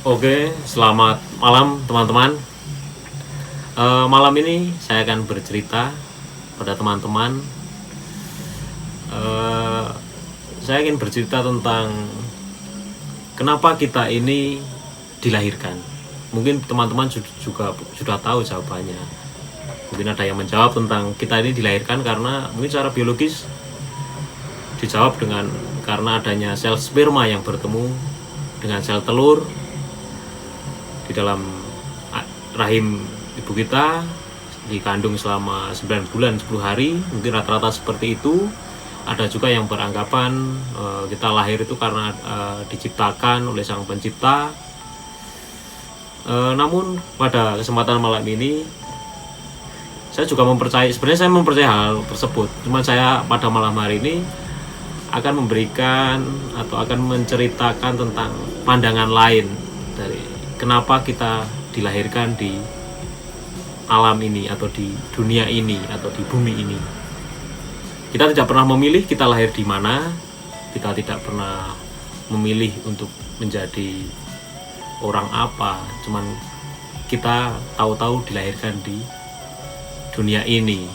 Oke, selamat malam teman-teman. Malam ini saya akan bercerita pada teman-teman. Eh, saya ingin bercerita tentang kenapa kita ini dilahirkan. Mungkin teman-teman juga sudah tahu jawabannya. Mungkin ada yang menjawab tentang kita ini dilahirkan karena mungkin secara biologis dijawab dengan karena adanya sel sperma yang bertemu dengan sel telur di dalam rahim ibu kita, dikandung selama 9 bulan 10 hari, mungkin rata-rata seperti itu. Ada juga yang beranggapan kita lahir itu karena diciptakan oleh sang pencipta. Namun pada kesempatan malam ini saya juga sebenarnya saya mempercayai hal tersebut. Cuma saya pada malam hari ini akan memberikan atau akan menceritakan tentang pandangan lain dari kenapa kita dilahirkan di alam ini atau di dunia ini atau di bumi ini. Kita tidak pernah memilih kita lahir di mana. Kita tidak pernah memilih untuk menjadi orang apa. Cuman kita tahu-tahu dilahirkan di dunia ini.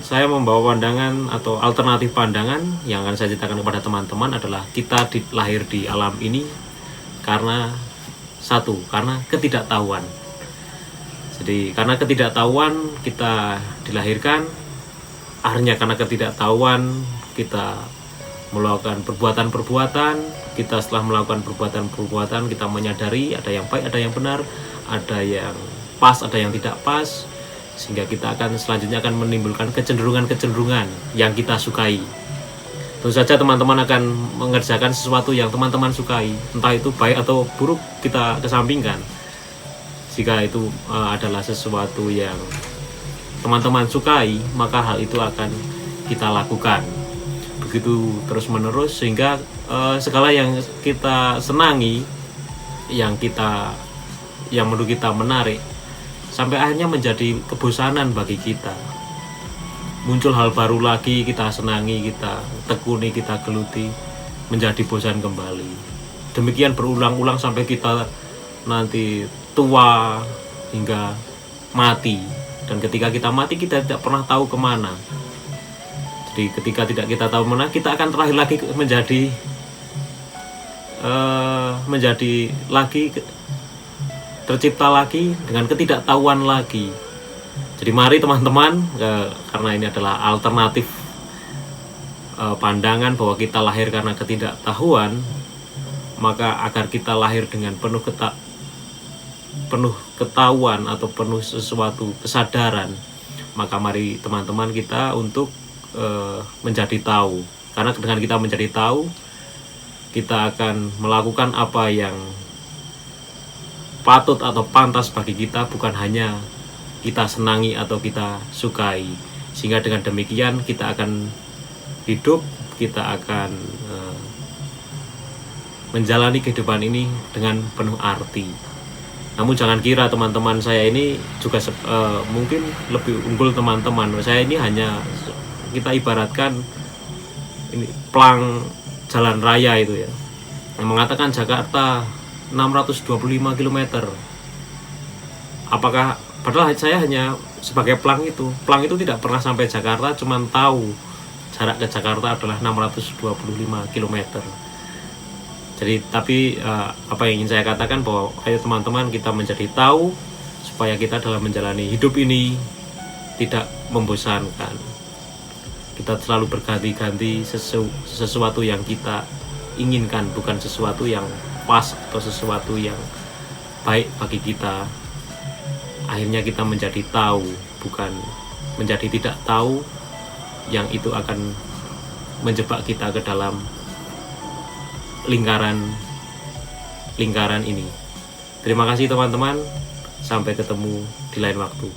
Saya membawa pandangan atau alternatif pandangan yang akan saya ceritakan kepada teman-teman adalah kita lahir di alam ini karena ketidaktahuan. Jadi karena ketidaktahuan kita dilahirkan, akhirnya karena ketidaktahuan kita melakukan perbuatan-perbuatan. Kita setelah melakukan perbuatan-perbuatan kita menyadari ada yang baik, ada yang benar, ada yang pas, ada yang tidak pas, sehingga kita akan selanjutnya akan menimbulkan kecenderungan-kecenderungan yang kita sukai. Tentu saja teman-teman akan mengerjakan sesuatu yang teman-teman sukai, entah itu baik atau buruk kita kesampingkan. Jika itu adalah sesuatu yang teman-teman sukai, maka hal itu akan kita lakukan. Begitu terus-menerus sehingga segala yang kita senangi, yang menurut kita menarik, sampai akhirnya menjadi kebosanan bagi kita. Muncul hal baru lagi, kita senangi, kita tekuni, kita geluti, menjadi bosan kembali. Demikian berulang-ulang sampai kita nanti tua hingga mati. Dan ketika kita mati kita tidak pernah tahu kemana. Jadi ketika tidak kita tahu kemana, kita akan terakhir lagi menjadi lagi tercipta lagi dengan ketidaktahuan lagi. Jadi mari teman-teman, karena ini adalah alternatif pandangan bahwa kita lahir karena ketidaktahuan, maka agar kita lahir dengan penuh ketahuan atau penuh sesuatu kesadaran, maka mari teman-teman kita untuk menjadi tahu. Karena dengan kita menjadi tahu, kita akan melakukan apa yang patut atau pantas bagi kita, bukan hanya kita senangi atau kita sukai. Sehingga dengan demikian kita akan hidup, kita akan menjalani kehidupan ini dengan penuh arti. Namun jangan kira teman-teman saya ini juga mungkin lebih unggul teman-teman. Saya ini hanya, kita ibaratkan ini pelang jalan raya itu ya, yang mengatakan Jakarta 625 km. Padahal saya hanya sebagai pelang itu tidak pernah sampai Jakarta, cuman tahu jarak ke Jakarta adalah 625 km. Jadi tapi apa yang ingin saya katakan bahwa ayo teman-teman kita menjadi tahu supaya kita dalam menjalani hidup ini tidak membosankan. Kita selalu berganti-ganti sesuatu yang kita inginkan, bukan sesuatu yang pas atau sesuatu yang baik bagi kita. Akhirnya kita menjadi tahu, bukan menjadi tidak tahu, yang itu akan menjebak kita ke dalam lingkaran ini. Terima kasih teman-teman, sampai ketemu di lain waktu.